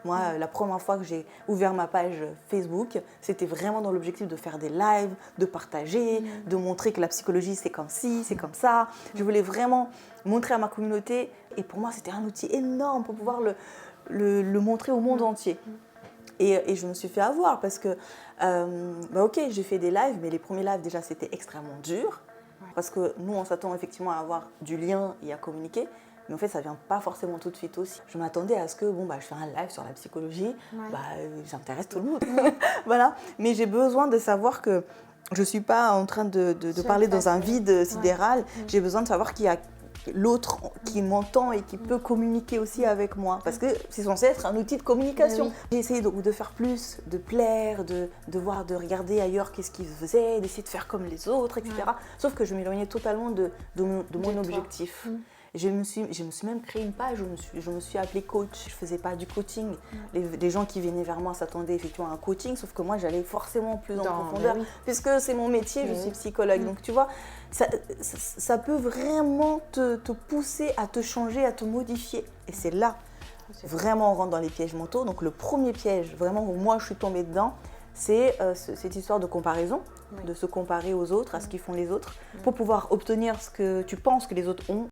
Moi, la première fois que j'ai ouvert ma page Facebook, c'était vraiment dans l'objectif de faire des lives, de partager, de montrer que la psychologie, c'est comme ci, c'est comme ça. Je voulais vraiment montrer à ma communauté. Et pour moi, c'était un outil énorme pour pouvoir le montrer au monde entier. Et je me suis fait avoir parce que, ok, j'ai fait des lives, mais les premiers lives, déjà, c'était extrêmement dur. Parce que nous, on s'attend effectivement à avoir du lien et à communiquer. Mais en fait, ça ne vient pas forcément tout de suite aussi. Je m'attendais à ce que, je fais un live sur la psychologie, j'intéresse tout le monde. Voilà. Mais j'ai besoin de savoir que je ne suis pas en train de parler dans un vide sidéral. J'ai besoin de savoir qu'il y a l'autre qui m'entend et qui peut communiquer aussi avec moi. Parce que c'est censé être un outil de communication. Oui. J'ai essayé de faire plus, de plaire, de regarder ailleurs qu'est-ce qu'ils faisaient, d'essayer de faire comme les autres, etc. Sauf que je m'éloignais totalement de mon objectif. Je me suis même créé une page où je me suis appelée coach. Je ne faisais pas du coaching. Les gens qui venaient vers moi s'attendaient effectivement à un coaching, sauf que moi, j'allais forcément plus en profondeur, puisque c'est mon métier, je suis psychologue. Donc, tu vois, ça peut vraiment te pousser à te changer, à te modifier. Et c'est là, vraiment, on rentre dans les pièges mentaux. Donc, le premier piège, vraiment, où moi, je suis tombée dedans, c'est cette histoire de comparaison, de se comparer aux autres, à ce qu'ils font les autres, pour pouvoir obtenir ce que tu penses que les autres ont